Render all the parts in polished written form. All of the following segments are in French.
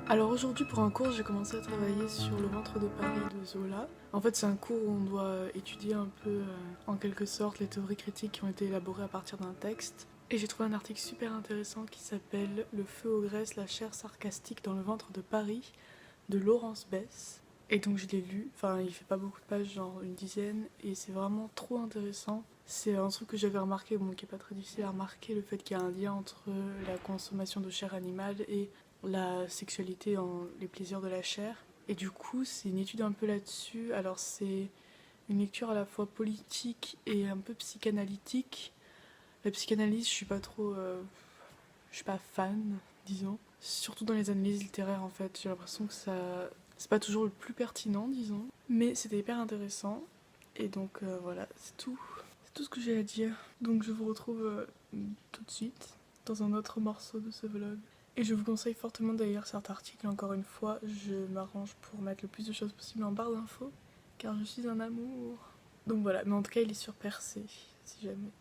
Alors aujourd'hui pour un cours j'ai commencé à travailler sur Le ventre de Paris de Zola. En fait c'est un cours où on doit étudier un peu en quelque sorte les théories critiques qui ont été élaborées à partir d'un texte. Et j'ai trouvé un article super intéressant qui s'appelle Le feu aux graisses, la chair sarcastique dans le ventre de Paris de Laurence Bess. Et donc je l'ai lu, enfin il fait pas beaucoup de pages, genre une dizaine, et c'est vraiment trop intéressant. C'est un truc que j'avais remarqué, bon qui est pas très difficile à remarquer, le fait qu'il y a un lien entre la consommation de chair animale et la sexualité dans les plaisirs de la chair. Et du coup, c'est une étude un peu là-dessus. Alors, c'est une lecture à la fois politique et un peu psychanalytique. La psychanalyse, je suis pas trop. Je suis pas fan, disons. Surtout dans les analyses littéraires, en fait. J'ai l'impression que ça. C'est pas toujours le plus pertinent, disons. Mais c'était hyper intéressant. Et donc, voilà, c'est tout. C'est tout ce que j'ai à dire. Donc, je vous retrouve tout de suite dans un autre morceau de ce vlog. Et je vous conseille fortement d'aller lire cet article. Encore une fois, je m'arrange pour mettre le plus de choses possible en barre d'infos, car je suis un amour. Donc voilà, mais en tout cas, il est sur Percé, si jamais.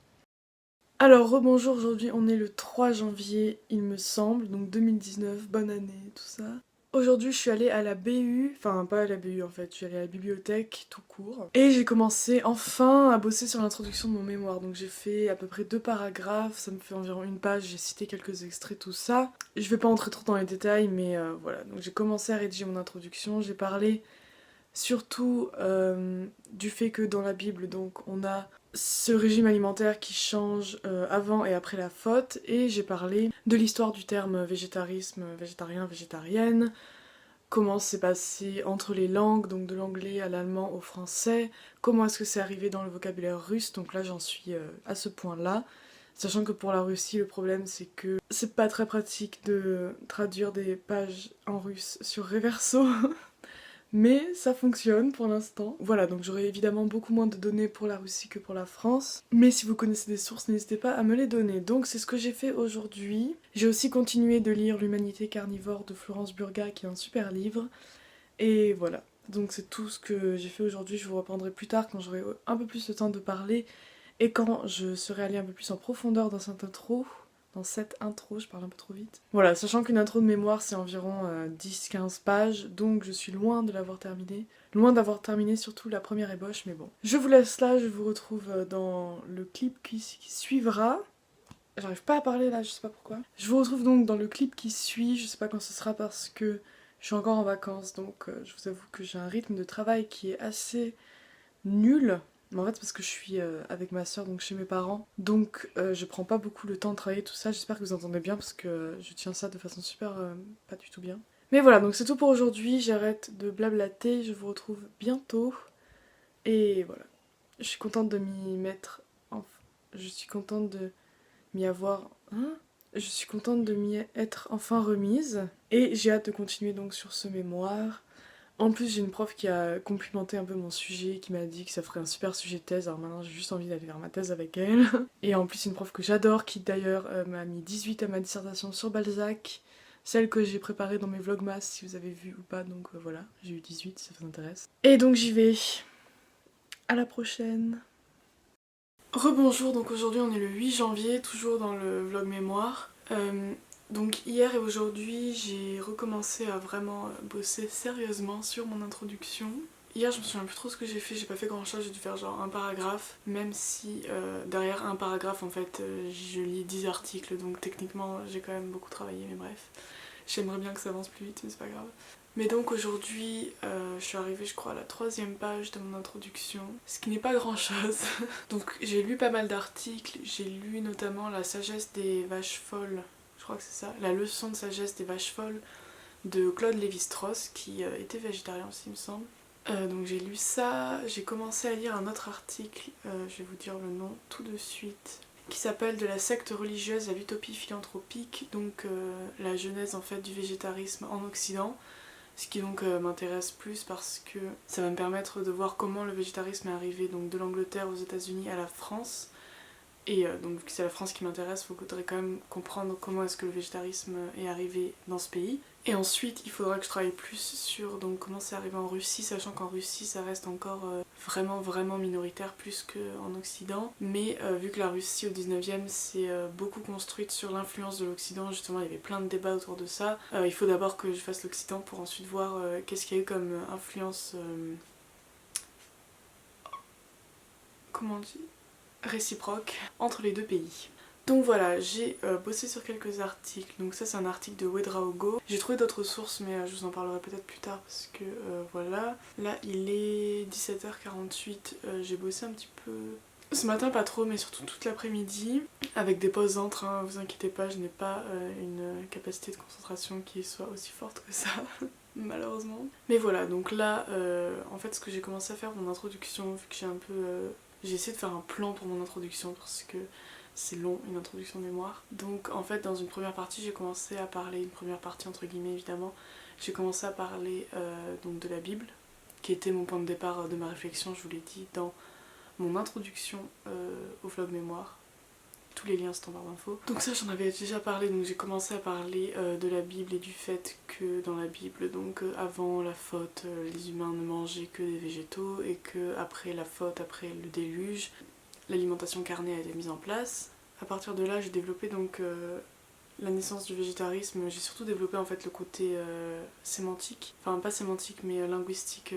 Alors, rebonjour, aujourd'hui on est le 3 janvier, il me semble, donc 2019, bonne année, tout ça. Aujourd'hui, je suis allée à la BU, enfin pas à la BU en fait, je suis allée à la bibliothèque tout court. Et j'ai commencé enfin à bosser sur l'introduction de mon mémoire. Donc j'ai fait à peu près 2 paragraphes, ça me fait environ une page, j'ai cité quelques extraits, tout ça. Je vais pas entrer trop dans les détails, mais voilà. Donc j'ai commencé à rédiger mon introduction, j'ai parlé surtout du fait que dans la Bible, donc on a ce régime alimentaire qui change avant et après la faute, et j'ai parlé de l'histoire du terme végétarisme, végétarien, végétarienne, comment c'est passé entre les langues, donc de l'anglais à l'allemand au français, comment est-ce que c'est arrivé dans le vocabulaire russe, donc là j'en suis à ce point-là. Sachant que pour la Russie, le problème c'est que c'est pas très pratique de traduire des pages en russe sur Reverso. Mais ça fonctionne pour l'instant. Voilà, donc j'aurai évidemment beaucoup moins de données pour la Russie que pour la France. Mais si vous connaissez des sources, n'hésitez pas à me les donner. Donc c'est ce que j'ai fait aujourd'hui. J'ai aussi continué de lire L'Humanité carnivore de Florence Burga, qui est un super livre. Et voilà. Donc c'est tout ce que j'ai fait aujourd'hui. Je vous reprendrai plus tard quand j'aurai un peu plus le temps de parler et quand je serai allée un peu plus en profondeur dans cette intro. Dans cette intro, je parle un peu trop vite. Voilà, sachant qu'une intro de mémoire c'est environ 10-15 pages, donc je suis loin de l'avoir terminée. Loin d'avoir terminé surtout la première ébauche, mais bon. Je vous laisse là, je vous retrouve dans le clip qui suivra. J'arrive pas à parler là, je sais pas pourquoi. Je vous retrouve donc dans le clip qui suit, je sais pas quand ce sera parce que je suis encore en vacances, donc je vous avoue que j'ai un rythme de travail qui est assez nul. Mais en fait, parce que je suis avec ma soeur, donc chez mes parents. Donc je prends pas beaucoup le temps de travailler tout ça. J'espère que vous entendez bien parce que je tiens ça de façon super pas du tout bien. Mais voilà, donc c'est tout pour aujourd'hui. J'arrête de blablater. Je vous retrouve bientôt. Et voilà. Je suis contente de m'y mettre. Je suis contente de m'y avoir. Hein, je suis contente de m'y être enfin remise. Et j'ai hâte de continuer donc sur ce mémoire. En plus, j'ai une prof qui a complimenté un peu mon sujet, qui m'a dit que ça ferait un super sujet de thèse, alors maintenant j'ai juste envie d'aller faire ma thèse avec elle. Et en plus, une prof que j'adore, qui d'ailleurs m'a mis 18 à ma dissertation sur Balzac, celle que j'ai préparée dans mes vlogmas, si vous avez vu ou pas, donc voilà, j'ai eu 18, si ça vous intéresse. Et donc j'y vais. À la prochaine. Rebonjour, donc aujourd'hui on est le 8 janvier, toujours dans le vlog mémoire. Donc hier et aujourd'hui j'ai recommencé à vraiment bosser sérieusement sur mon introduction. Hier je me souviens plus trop ce que j'ai pas fait grand chose, j'ai dû faire genre un paragraphe, même si derrière un paragraphe en fait je lis 10 articles, donc techniquement j'ai quand même beaucoup travaillé, mais bref. J'aimerais bien que ça avance plus vite, mais c'est pas grave. Mais donc aujourd'hui, je suis arrivée je crois à la 3e page de mon introduction, ce qui n'est pas grand chose. Donc j'ai lu pas mal d'articles, j'ai lu notamment La sagesse des vaches folles, je crois que c'est ça, La leçon de sagesse des vaches folles de Claude Lévi-Strauss, qui était végétarien aussi il me semble. Donc j'ai lu ça, j'ai commencé à lire un autre article, je vais vous dire le nom tout de suite, qui s'appelle De la secte religieuse à l'utopie philanthropique, donc la genèse en fait du végétarisme en Occident. Ce qui donc m'intéresse plus parce que ça va me permettre de voir comment le végétarisme est arrivé donc de l'Angleterre aux États-Unis à la France Et donc vu que c'est la France qui m'intéresse, il faudrait quand même comprendre comment est-ce que le végétarisme est arrivé dans ce pays. Et ensuite, il faudra que je travaille plus sur donc, comment c'est arrivé en Russie, sachant qu'en Russie, ça reste encore vraiment minoritaire plus qu'en Occident. Mais vu que la Russie au 19e s'est beaucoup construite sur l'influence de l'Occident, justement, il y avait plein de débats autour de ça. Il faut d'abord que je fasse l'Occident pour ensuite voir qu'est-ce qu'il y a eu comme influence... comment on dit, réciproque entre les deux pays. Donc voilà, j'ai bossé sur quelques articles. Donc ça c'est un article de Ouedraogo. J'ai trouvé d'autres sources mais je vous en parlerai peut-être plus tard parce que voilà. Là il est 17h48, j'ai bossé un petit peu... Ce matin pas trop mais surtout toute l'après-midi. Avec des pauses entre, hein, vous inquiétez pas, je n'ai pas une capacité de concentration qui soit aussi forte que ça. Malheureusement. Mais voilà, donc là, en fait ce que j'ai commencé à faire pour mon introduction, vu que j'ai un peu... j'ai essayé de faire un plan pour mon introduction parce que c'est long, une introduction de mémoire. Donc en fait dans une première partie j'ai commencé à parler, une première partie entre guillemets évidemment, j'ai commencé à parler donc de la Bible, qui était mon point de départ de ma réflexion, je vous l'ai dit dans mon introduction au vlog mémoire. Tous les liens sont en barre d'infos. Donc ça j'en avais déjà parlé, donc j'ai commencé à parler de la Bible et du fait que dans la Bible, donc avant la faute, les humains ne mangeaient que des végétaux et que après la faute, après le déluge, l'alimentation carnée a été mise en place. À partir de là j'ai développé donc la naissance du végétarisme, j'ai surtout développé en fait le côté sémantique, enfin pas sémantique mais linguistique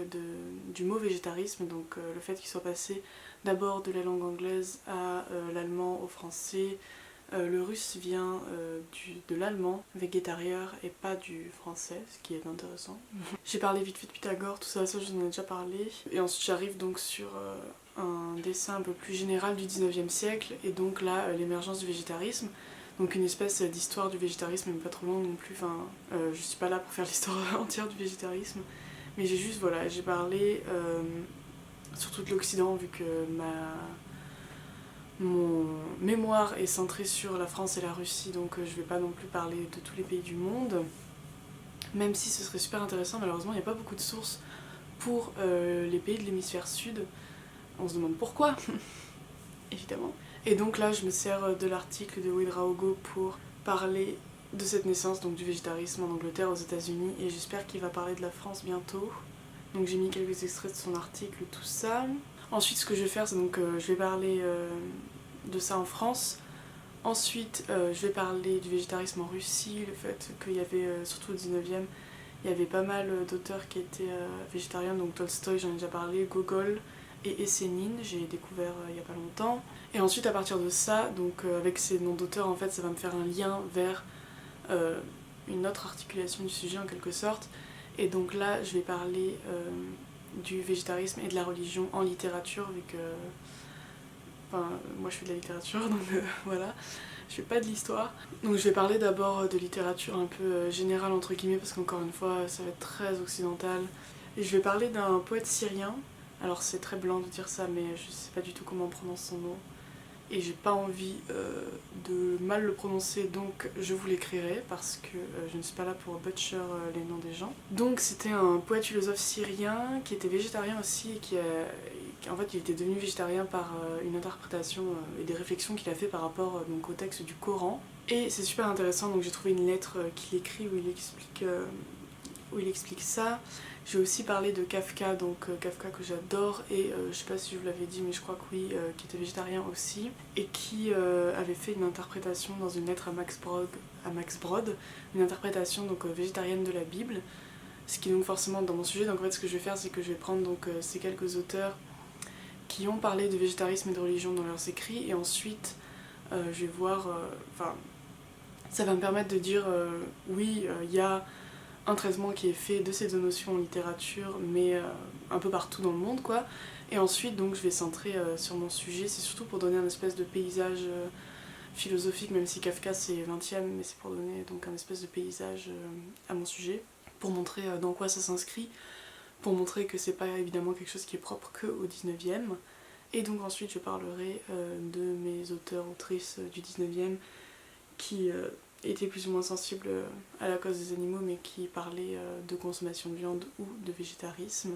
du mot végétarisme, donc le fait qu'il soit passé d'abord de la langue anglaise à l'allemand, au français. Le russe vient de l'allemand, végétarien, et pas du français, ce qui est intéressant. J'ai parlé vite fait de Pythagore, tout ça, ça j'en ai déjà parlé. Et ensuite j'arrive donc sur un dessin un peu plus général du 19e siècle, et donc là l'émergence du végétarisme. Donc une espèce d'histoire du végétarisme, mais pas trop longue non plus, enfin je suis pas là pour faire l'histoire entière du végétarisme. Mais j'ai juste, voilà, j'ai parlé surtout de l'Occident, vu que mon mémoire est centré sur la France et la Russie, donc je vais pas non plus parler de tous les pays du monde. Même si ce serait super intéressant, malheureusement il n'y a pas beaucoup de sources pour les pays de l'hémisphère sud. On se demande pourquoi, évidemment. Et donc là je me sers de l'article de Ouedraogo pour parler de cette naissance, donc du végétarisme en Angleterre, aux États-Unis, et j'espère qu'il va parler de la France bientôt. Donc j'ai mis quelques extraits de son article, tout ça. Ensuite ce que je vais faire c'est donc je vais parler de ça en France. Ensuite je vais parler du végétarisme en Russie, le fait qu'il y avait surtout au 19e, il y avait pas mal d'auteurs qui étaient végétariens, donc Tolstoï j'en ai déjà parlé, Gogol et Essénine, j'ai découvert il y a pas longtemps. Et ensuite à partir de ça, donc avec ces noms d'auteurs en fait ça va me faire un lien vers une autre articulation du sujet en quelque sorte. Et donc là, je vais parler du végétarisme et de la religion en littérature, vu que... Enfin, moi je fais de la littérature, donc voilà. Je fais pas de l'histoire. Donc je vais parler d'abord de littérature un peu générale, entre guillemets, parce qu'encore une fois, ça va être très occidental. Et je vais parler d'un poète syrien. Alors c'est très blanc de dire ça, mais je sais pas du tout comment on prononce son nom. Et j'ai pas envie de mal le prononcer, donc je vous l'écrirai parce que je ne suis pas là pour butcher les noms des gens. Donc c'était un poète philosophe syrien qui était végétarien aussi et en fait il était devenu végétarien par une interprétation et des réflexions qu'il a fait par rapport donc, au texte du Coran. Et c'est super intéressant, donc j'ai trouvé une lettre qu'il écrit où il explique ça. J'ai aussi parlé de Kafka, donc Kafka que j'adore, et je sais pas si je vous l'avais dit, mais je crois que oui, qui était végétarien aussi, et qui avait fait une interprétation dans une lettre à Max Brod, une interprétation donc végétarienne de la Bible, ce qui est donc forcément dans mon sujet. Donc en fait ce que je vais faire c'est que je vais prendre donc ces quelques auteurs qui ont parlé de végétarisme et de religion dans leurs écrits, et ensuite je vais voir, enfin ça va me permettre de dire oui, il y a un traitement qui est fait de ces deux notions en littérature, mais un peu partout dans le monde, quoi. Et ensuite, donc, je vais centrer sur mon sujet. C'est surtout pour donner un espèce de paysage philosophique, même si Kafka c'est 20e, mais c'est pour donner donc un espèce de paysage à mon sujet, pour montrer dans quoi ça s'inscrit, pour montrer que c'est pas évidemment quelque chose qui est propre que au 19e. Et donc ensuite, je parlerai de mes auteurs, autrices du 19e qui étaient plus ou moins sensibles à la cause des animaux, mais qui parlaient de consommation de viande ou de végétarisme.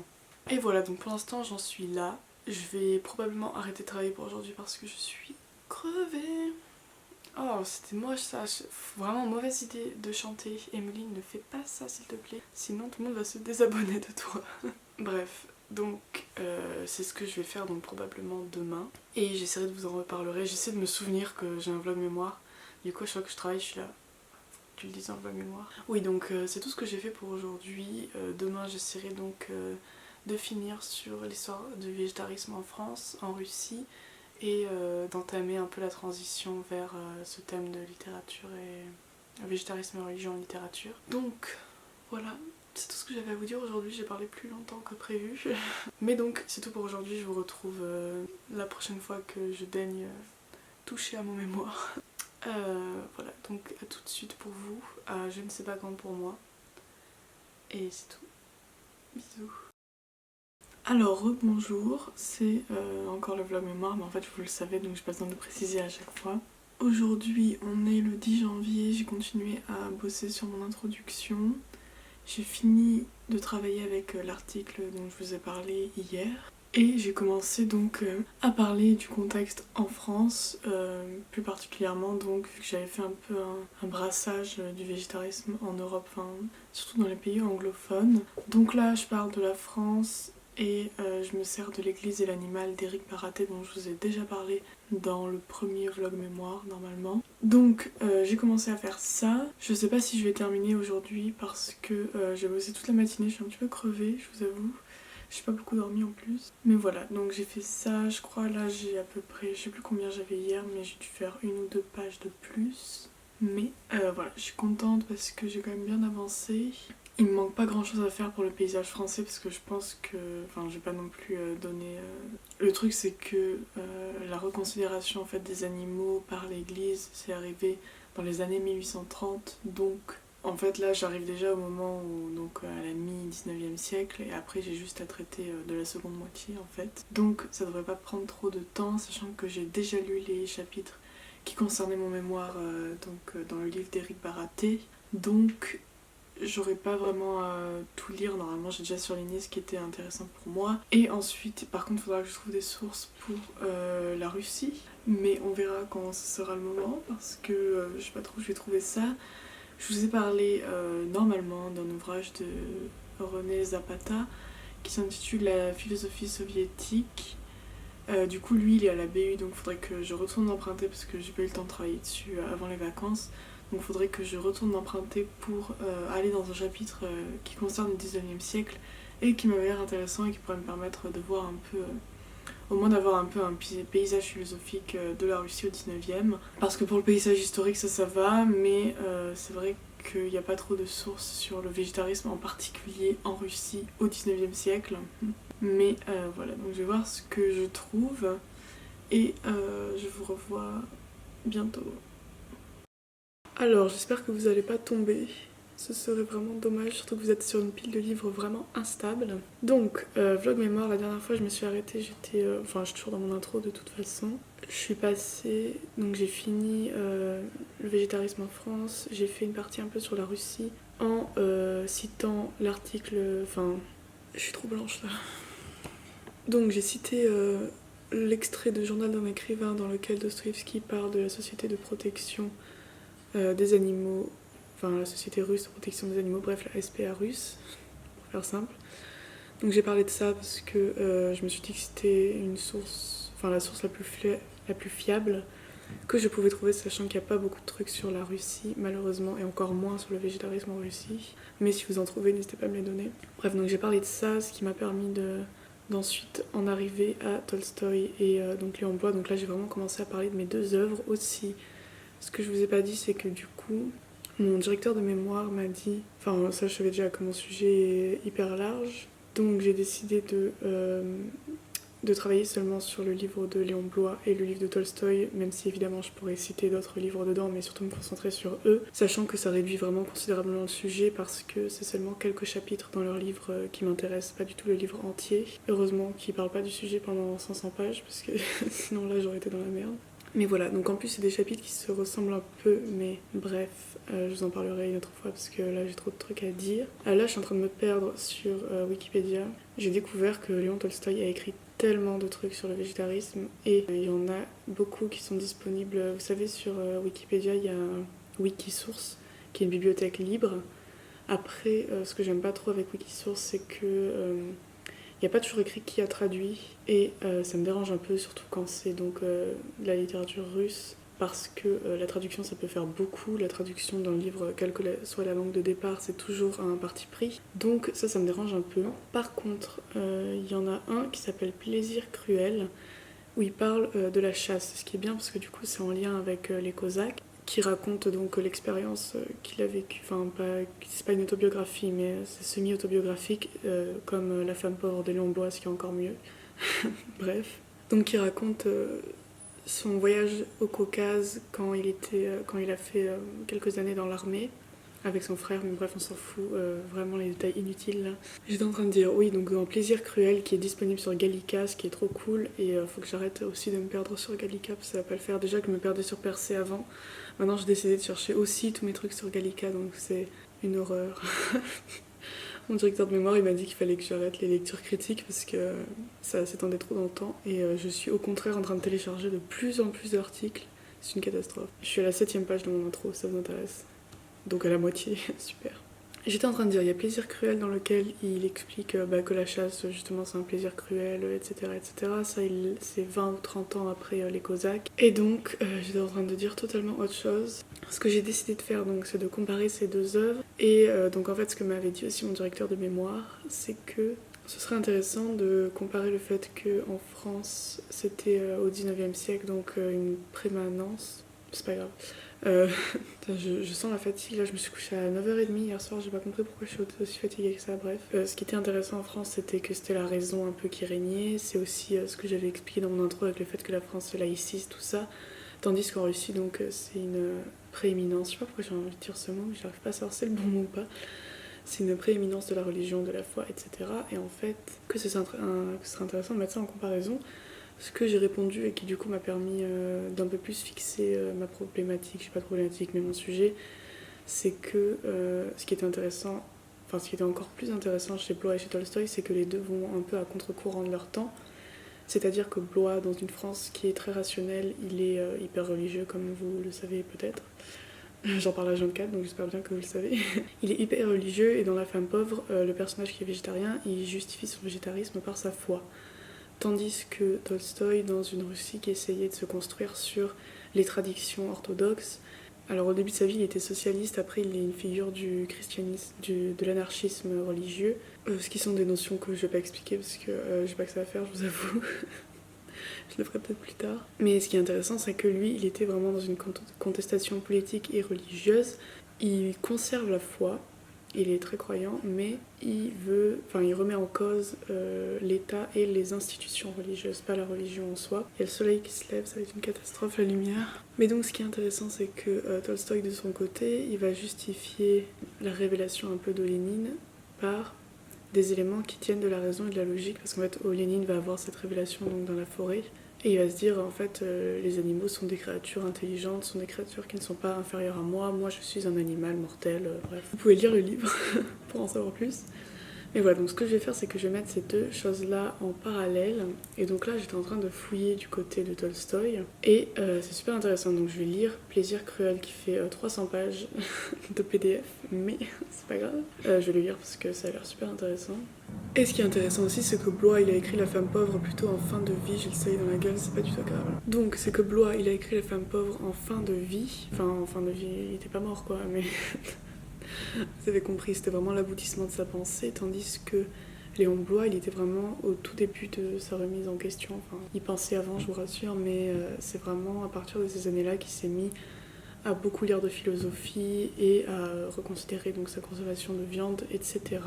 Et voilà, donc pour l'instant j'en suis là. Je vais probablement arrêter de travailler pour aujourd'hui parce que je suis crevée. Oh, c'était moche ça. Vraiment mauvaise idée de chanter. Emily, ne fais pas ça s'il te plaît. Sinon tout le monde va se désabonner de toi. Bref, donc c'est ce que je vais faire donc probablement demain. Et j'essaierai de vous en reparler. J'essaie de me souvenir que j'ai un vlog mémoire. Du coup, chaque fois que je travaille, je suis là. Tu le disais en vlog mémoire. Oui, donc c'est tout ce que j'ai fait pour aujourd'hui. Demain, j'essaierai donc de finir sur l'histoire du végétarisme en France, en Russie, et d'entamer un peu la transition vers ce thème de littérature et végétarisme et religion en littérature. Donc voilà, c'est tout ce que j'avais à vous dire aujourd'hui. J'ai parlé plus longtemps que prévu. Mais donc c'est tout pour aujourd'hui. Je vous retrouve la prochaine fois que je daigne toucher à mon mémoire. Voilà, donc à tout de suite pour vous, à je ne sais pas quand pour moi. Et c'est tout. Bisous. Alors rebonjour, c'est encore le vlog mémoire, mais en fait vous le savez donc j'ai pas besoin de préciser à chaque fois. Aujourd'hui on est le 10 janvier, j'ai continué à bosser sur mon introduction. J'ai fini de travailler avec l'article dont je vous ai parlé hier. Et j'ai commencé donc à parler du contexte en France, plus particulièrement donc vu que j'avais fait un peu un brassage du végétarisme en Europe, enfin surtout dans les pays anglophones. Donc là je parle de la France et je me sers de l'église et l'animal d'Éric Baraté dont je vous ai déjà parlé dans le premier vlog mémoire normalement. Donc j'ai commencé à faire ça. Je sais pas si je vais terminer aujourd'hui parce que j'ai bossé toute la matinée, je suis un petit peu crevée, je vous avoue. J'ai pas beaucoup dormi en plus. Mais voilà, donc j'ai fait ça, je crois là j'ai à peu près, je sais plus combien j'avais hier, mais j'ai dû faire 1 ou 2 pages de plus. Mais voilà, je suis contente parce que j'ai quand même bien avancé. Il me manque pas grand chose à faire pour le paysage français parce que je pense que, enfin je vais pas non plus donner... Le truc c'est que la reconsidération en fait des animaux par l'église c'est arrivé dans les années 1830, donc en fait là j'arrive déjà au moment où, donc à la mi-19e siècle, et après j'ai juste à traiter de la seconde moitié en fait. Donc ça devrait pas prendre trop de temps, sachant que j'ai déjà lu les chapitres qui concernaient mon mémoire dans le livre d'Éric Baraté. Donc j'aurais pas vraiment à tout lire, normalement j'ai déjà surligné ce qui était intéressant pour moi. Et ensuite par contre il faudra que je trouve des sources pour la Russie, mais on verra quand ce sera le moment parce que je sais pas trop où je vais trouver ça. Je vous ai parlé normalement d'un ouvrage de René Zapata qui s'intitule La philosophie soviétique. Du coup, lui, il est à la BU, donc il faudrait que je retourne l'emprunter parce que j'ai pas eu le temps de travailler dessus avant les vacances. Donc il faudrait que je retourne l'emprunter pour aller dans un chapitre qui concerne le 19e siècle et qui m'avait l'air intéressant et qui pourrait me permettre de voir un peu... au moins d'avoir un peu un paysage philosophique de la Russie au 19e. Parce que pour le paysage historique ça va, mais c'est vrai qu'il n'y a pas trop de sources sur le végétarisme, en particulier en Russie au 19e siècle. Mais voilà, donc je vais voir ce que je trouve et je vous revois bientôt. Alors j'espère que vous n'allez pas tomber. Ce serait vraiment dommage, surtout que vous êtes sur une pile de livres vraiment instable. Donc, vlog mémoire, la dernière fois je me suis arrêtée, j'étais... enfin, je suis toujours dans mon intro de toute façon. Je suis passée... Donc j'ai fini le végétarisme en France, j'ai fait une partie un peu sur la Russie, en citant l'article... Enfin, je suis trop blanche là. Donc j'ai cité l'extrait de Journal d'un écrivain dans lequel Dostoïevski parle de la société de protection des animaux, enfin la société russe de protection des animaux, bref la SPA russe, pour faire simple. Donc j'ai parlé de ça parce que je me suis dit que c'était une source, enfin la source la plus fiable que je pouvais trouver, sachant qu'il n'y a pas beaucoup de trucs sur la Russie malheureusement, et encore moins sur le végétarisme en Russie. Mais si vous en trouvez, n'hésitez pas à me les donner. Bref, donc j'ai parlé de ça, ce qui m'a permis d'ensuite en arriver à Tolstoï et donc Léon Bloy. Donc là j'ai vraiment commencé à parler de mes 2 œuvres aussi. Ce que je vous ai pas dit, c'est que du coup, mon directeur de mémoire m'a dit... Enfin, ça je savais déjà que mon sujet est hyper large. Donc j'ai décidé de travailler seulement sur le livre de Léon Bloy et le livre de Tolstoï, même si évidemment je pourrais citer d'autres livres dedans, mais surtout me concentrer sur eux, sachant que ça réduit vraiment considérablement le sujet parce que c'est seulement quelques chapitres dans leur livre qui m'intéressent, pas du tout le livre entier. Heureusement qu'ils parlent pas du sujet pendant 500 pages, parce que sinon là j'aurais été dans la merde. Mais voilà, donc en plus c'est des chapitres qui se ressemblent un peu, mais bref, je vous en parlerai une autre fois parce que là j'ai trop de trucs à dire. Là je suis en train de me perdre sur Wikipédia. J'ai découvert que Léon Tolstoï a écrit tellement de trucs sur le végétarisme et il y en a beaucoup qui sont disponibles. Vous savez, sur Wikipédia, il y a Wikisource qui est une bibliothèque libre. Après, ce que j'aime pas trop avec Wikisource, c'est que il n'y a pas toujours écrit qui a traduit et ça me dérange un peu, surtout quand c'est donc de la littérature russe, parce que la traduction ça peut faire beaucoup. La traduction d'un livre, quelle que soit la langue de départ, c'est toujours un parti pris. Donc ça me dérange un peu. Par contre, il y en a un qui s'appelle Plaisir cruel, où il parle de la chasse, ce qui est bien parce que du coup c'est en lien avec les Cosaques, qui raconte donc l'expérience qu'il a vécue. Enfin, c'est pas une autobiographie, mais c'est semi-autobiographique, comme La femme pauvre de Léon Bloy, ce qui est encore mieux. Bref. Donc il raconte son voyage au Caucase quand il a fait quelques années dans l'armée avec son frère, mais bref, on s'en fout, vraiment les détails inutiles là. J'étais en train de dire, oui, donc dans Plaisir cruel qui est disponible sur Gallica, ce qui est trop cool, et faut que j'arrête aussi de me perdre sur Gallica, parce que ça va pas le faire. Déjà que je me perdais sur Percé avant, maintenant j'ai décidé de chercher aussi tous mes trucs sur Gallica, donc c'est une horreur. Mon directeur de mémoire il m'a dit qu'il fallait que j'arrête les lectures critiques parce que ça s'étendait trop dans le temps, et je suis au contraire en train de télécharger de plus en plus d'articles. C'est une catastrophe. Je suis à la 7ème page de mon intro, ça vous intéresse? Donc à la moitié, super. J'étais en train de dire, il y a Plaisir cruel dans lequel il explique que la chasse, justement, c'est un plaisir cruel, etc. etc. Ça, c'est 20 ou 30 ans après les Cosaques. Et donc, j'étais en train de dire totalement autre chose. Ce que j'ai décidé de faire, donc, c'est de comparer ces deux œuvres. Et donc, en fait, ce que m'avait dit aussi mon directeur de mémoire, c'est que ce serait intéressant de comparer le fait qu'en France, c'était au 19e siècle, donc une prémanence. C'est pas grave. Je sens la fatigue, là je me suis couchée à 9h30 hier soir, j'ai pas compris pourquoi je suis aussi fatiguée que ça, bref. Ce qui était intéressant en France, c'était que c'était la raison un peu qui régnait, c'est aussi ce que j'avais expliqué dans mon intro avec le fait que la France est laïciste, tout ça, tandis qu'en Russie, donc c'est une prééminence, je sais pas pourquoi j'ai envie de dire ce mot, mais j'arrive pas à savoir si c'est le bon mot ou pas, c'est une prééminence de la religion, de la foi, etc. Et en fait, que ce serait intéressant de mettre ça en comparaison. Ce que j'ai répondu et qui du coup m'a permis d'un peu plus fixer ma problématique, je sais pas de problématique, mais mon sujet, c'est que ce qui était intéressant, enfin ce qui était encore plus intéressant chez Blois et chez Tolstoï, c'est que les deux vont un peu à contre-courant de leur temps. C'est-à-dire que Blois, dans une France qui est très rationnelle, il est hyper religieux, comme vous le savez peut-être. J'en parle à Jean 4, donc j'espère bien que vous le savez. Il est hyper religieux, et dans La femme pauvre, le personnage qui est végétarien, il justifie son végétarisme par sa foi. Tandis que Tolstoï, dans une Russie qui essayait de se construire sur les traditions orthodoxes, alors au début de sa vie il était socialiste, après il est une figure du christianisme, de l'anarchisme religieux, ce qui sont des notions que je vais pas expliquer parce que j'ai pas que ça à faire, je vous avoue. Je le ferai peut-être plus tard. Mais ce qui est intéressant, c'est que lui, il était vraiment dans une contestation politique et religieuse. Il conserve la foi, il est très croyant, mais il remet en cause l'État et les institutions religieuses, pas la religion en soi. Il y a le soleil qui se lève, ça va être une catastrophe, la lumière. Mais donc ce qui est intéressant, c'est que Tolstoï, de son côté, il va justifier la révélation un peu de Lénine par des éléments qui tiennent de la raison et de la logique, parce qu'en fait, Lénine va avoir cette révélation donc, dans la forêt, et il va se dire, en fait, les animaux sont des créatures intelligentes, sont des créatures qui ne sont pas inférieures à moi je suis un animal mortel, bref. Vous pouvez lire le livre pour en savoir plus. Mais voilà, donc ce que je vais faire, c'est que je vais mettre ces deux choses-là en parallèle. Et donc là, j'étais en train de fouiller du côté de Tolstoï. Et c'est super intéressant. Donc je vais lire Plaisir cruel qui fait 300 pages de PDF. Mais c'est pas grave. Je vais le lire parce que ça a l'air super intéressant. Et ce qui est intéressant aussi, c'est que Blois, il a écrit La femme pauvre plutôt en fin de vie. J'ai le soleil dans la gueule, c'est pas du tout grave. Donc c'est que Blois, il a écrit La femme pauvre en fin de vie. Enfin, en fin de vie, il était pas mort quoi, mais... Vous avez compris, c'était vraiment l'aboutissement de sa pensée, tandis que Léon Blois, il était vraiment au tout début de sa remise en question. Enfin, il pensait avant, je vous rassure, mais c'est vraiment à partir de ces années-là qu'il s'est mis à beaucoup lire de philosophie et à reconsidérer donc sa consommation de viande, etc.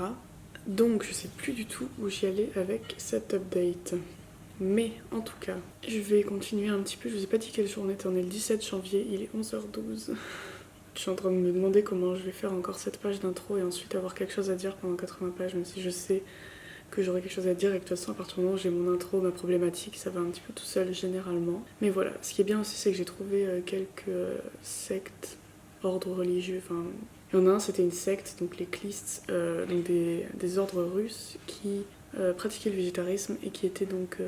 Donc je sais plus du tout où j'y allais avec cette update. Mais en tout cas, je vais continuer un petit peu. Je vous ai pas dit quelle journée on est, le 17 janvier, il est 11h12. Je suis en train de me demander comment je vais faire encore cette page d'intro et ensuite avoir quelque chose à dire pendant 80 pages, même si je sais que j'aurai quelque chose à dire et que de toute façon à partir du moment où j'ai mon intro, ma problématique, ça va un petit peu tout seul généralement. Mais voilà, ce qui est bien aussi c'est que j'ai trouvé quelques sectes, ordres religieux, enfin... Il y en a un, c'était une secte, donc les Klists, donc des ordres russes qui pratiquaient le végétarisme et qui étaient donc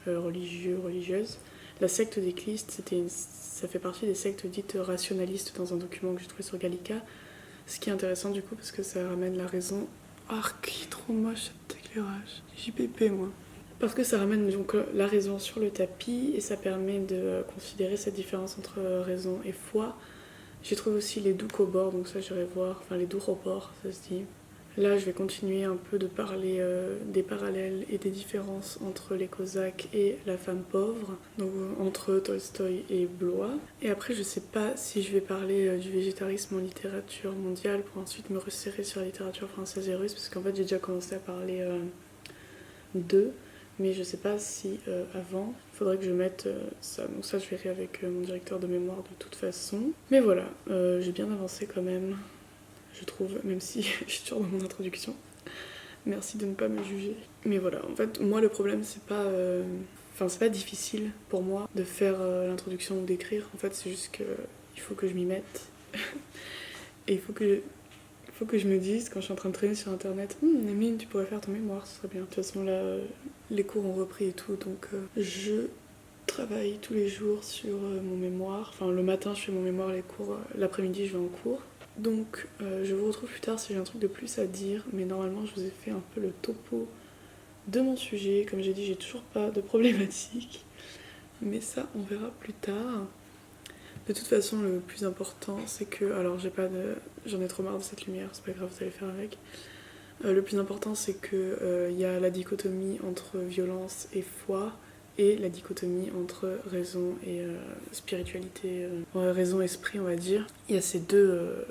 religieux, religieuses. La secte des Clistes, ça fait partie des sectes dites rationalistes dans un document que j'ai trouvé sur Gallica. Ce qui est intéressant du coup parce que ça ramène la raison. Qui est trop moche cet éclairage. JPP moi. Parce que ça ramène donc la raison sur le tapis et ça permet de considérer cette différence entre raison et foi. J'ai trouvé aussi les doux cobords, donc ça j'irai voir, enfin les doux reports, ça se dit. Là, je vais continuer un peu de parler des parallèles et des différences entre les Cosaques et la femme pauvre, donc entre Tolstoï et Blois. Et après, je sais pas si je vais parler du végétarisme en littérature mondiale pour ensuite me resserrer sur la littérature française et russe, parce qu'en fait, j'ai déjà commencé à parler d'eux, mais je sais pas si avant, il faudrait que je mette ça. Donc ça, je verrai avec mon directeur de mémoire de toute façon. Mais voilà, j'ai bien avancé quand même. Je trouve, même si je suis sûre dans mon introduction. Merci de ne pas me juger. Mais voilà, en fait, moi le problème c'est pas... c'est pas difficile pour moi de faire l'introduction ou d'écrire. En fait, c'est juste que il faut que je m'y mette. Et il faut que je me dise, quand je suis en train de traîner sur internet, Némine, tu pourrais faire ton mémoire, ce serait bien. De toute façon, là, les cours ont repris et tout, donc je travaille tous les jours sur mon mémoire. Enfin, le matin, je fais mon mémoire, les cours, l'après-midi, je vais en cours. Donc je vous retrouve plus tard si j'ai un truc de plus à dire, mais normalement je vous ai fait un peu le topo de mon sujet. Comme j'ai dit, j'ai toujours pas de problématique, mais ça on verra plus tard. De toute façon, le plus important c'est que, alors j'en ai trop marre de cette lumière, c'est pas grave, vous allez faire avec. Le plus important c'est que y a la dichotomie entre violence et foi, et la dichotomie entre raison et spiritualité, raison-esprit on va dire. Il y a ces deux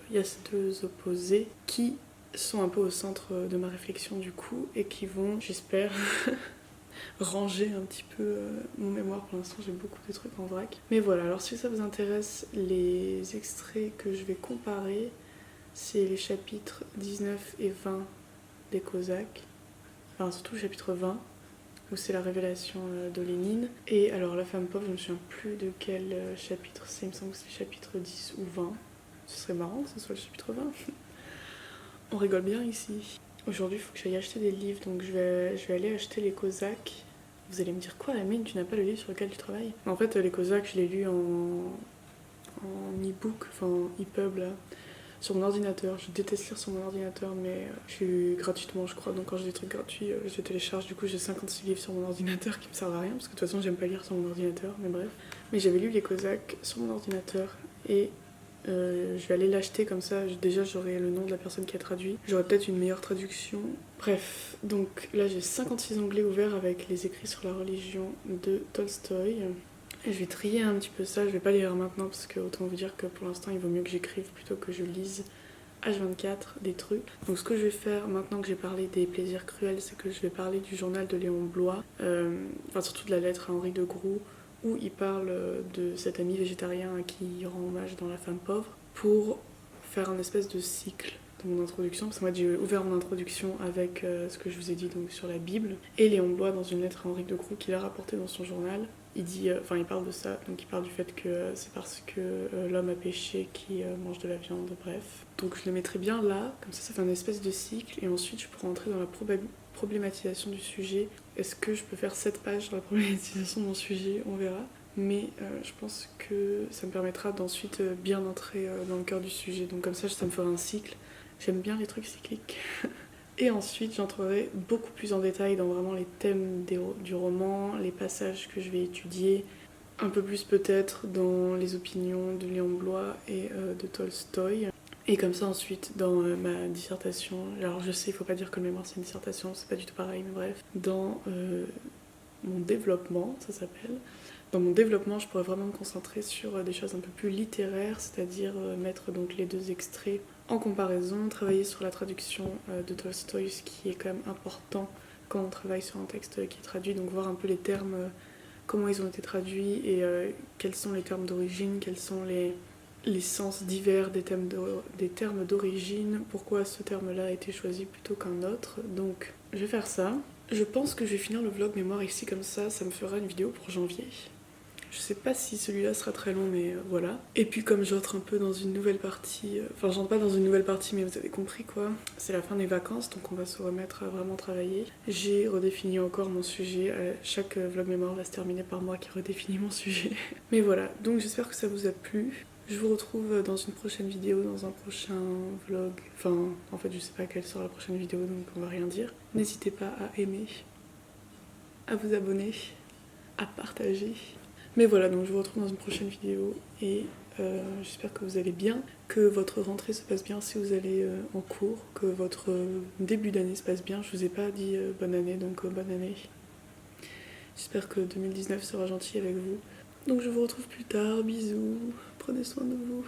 opposés qui sont un peu au centre de ma réflexion du coup et qui vont, j'espère, ranger un petit peu mon mémoire. Pour l'instant j'ai beaucoup de trucs en vrac. Mais voilà, alors si ça vous intéresse, les extraits que je vais comparer, c'est les chapitres 19 et 20 des Cosaques, enfin surtout le chapitre 20, où c'est la révélation de Lénine. Et alors la femme pauvre, je me souviens plus de quel chapitre c'est, il me semble que c'est le chapitre 10 ou 20. Ce serait marrant que ce soit le chapitre 20. On rigole bien ici. Aujourd'hui, il faut que j'aille acheter des livres, donc je vais aller acheter les Cosaques. Vous allez me dire quoi, Amine, tu n'as pas le livre sur lequel tu travailles? En fait, les Cosaques, je l'ai lu en e-book, enfin e-pub là, sur mon ordinateur. Je déteste lire sur mon ordinateur, mais je suis gratuitement, je crois. Donc quand j'ai des trucs gratuits, je les télécharge. Du coup, j'ai 56 livres sur mon ordinateur qui me servent à rien, parce que de toute façon, j'aime pas lire sur mon ordinateur, mais bref. Mais j'avais lu les Cosaques sur mon ordinateur et je vais aller l'acheter comme ça. Déjà, j'aurai le nom de la personne qui a traduit. J'aurai peut-être une meilleure traduction. Bref, donc là, j'ai 56 onglets ouverts avec les écrits sur la religion de Tolstoï. Et je vais trier un petit peu ça, je vais pas les lire maintenant parce que autant vous dire que pour l'instant il vaut mieux que j'écrive plutôt que je lise H24 des trucs. Donc ce que je vais faire maintenant que j'ai parlé des plaisirs cruels, c'est que je vais parler du journal de Léon Blois, surtout de la lettre à Henri de Groux, où il parle de cet ami végétarien à qui il rend hommage dans La femme pauvre, pour faire un espèce de cycle de mon introduction, parce que moi j'ai ouvert mon introduction avec ce que je vous ai dit donc sur la Bible, et Léon Blois dans une lettre à Henri de Groux qu'il a rapporté dans son journal. Il parle de ça, donc il parle du fait que c'est parce que l'homme a péché qu'il mange de la viande, bref. Donc je le mettrai bien là, comme ça fait un espèce de cycle, et ensuite je pourrai entrer dans la problématisation du sujet. Est-ce que je peux faire 7 pages dans la problématisation de mon sujet? On verra. Mais je pense que ça me permettra d'ensuite bien entrer dans le cœur du sujet. Donc comme ça me fera un cycle. J'aime bien les trucs cycliques. Et ensuite, j'entrerai beaucoup plus en détail dans vraiment les thèmes du roman, les passages que je vais étudier, un peu plus peut-être dans les opinions de Léon Blois et de Tolstoï. Et comme ça ensuite, dans ma dissertation, alors je sais, il faut pas dire que le mémoire c'est une dissertation, c'est pas du tout pareil, mais bref, dans mon développement, ça s'appelle. Dans mon développement, je pourrais vraiment me concentrer sur des choses un peu plus littéraires, c'est-à-dire mettre donc les deux extraits en comparaison, travailler sur la traduction de Tolstoï, ce qui est quand même important quand on travaille sur un texte qui est traduit, donc voir un peu les termes, comment ils ont été traduits et quels sont les termes d'origine, quels sont les sens divers des termes d'origine, pourquoi ce terme-là a été choisi plutôt qu'un autre. Donc je vais faire ça. Je pense que je vais finir le vlog mémoire ici comme ça me fera une vidéo pour janvier. Je Je sais pas si celui-là sera très long, mais voilà. Et puis comme j'entre un peu dans une nouvelle partie, enfin j'entre pas dans une nouvelle partie, mais vous avez compris quoi. C'est la fin des vacances, donc on va se remettre à vraiment travailler. J'ai redéfini encore mon sujet. Chaque vlog mémoire va se terminer par moi qui redéfinit mon sujet. Mais voilà, donc j'espère que ça vous a plu. Je vous retrouve dans une prochaine vidéo, dans un prochain vlog. Enfin, en fait, je sais pas quelle sera la prochaine vidéo, donc on va rien dire. N'hésitez pas à aimer, à vous abonner, à partager. Mais voilà, donc je vous retrouve dans une prochaine vidéo et j'espère que vous allez bien, que votre rentrée se passe bien si vous allez en cours, que votre début d'année se passe bien. Je vous ai pas dit bonne année, donc bonne année. J'espère que 2019 sera gentil avec vous. Donc je vous retrouve plus tard, bisous, prenez soin de vous.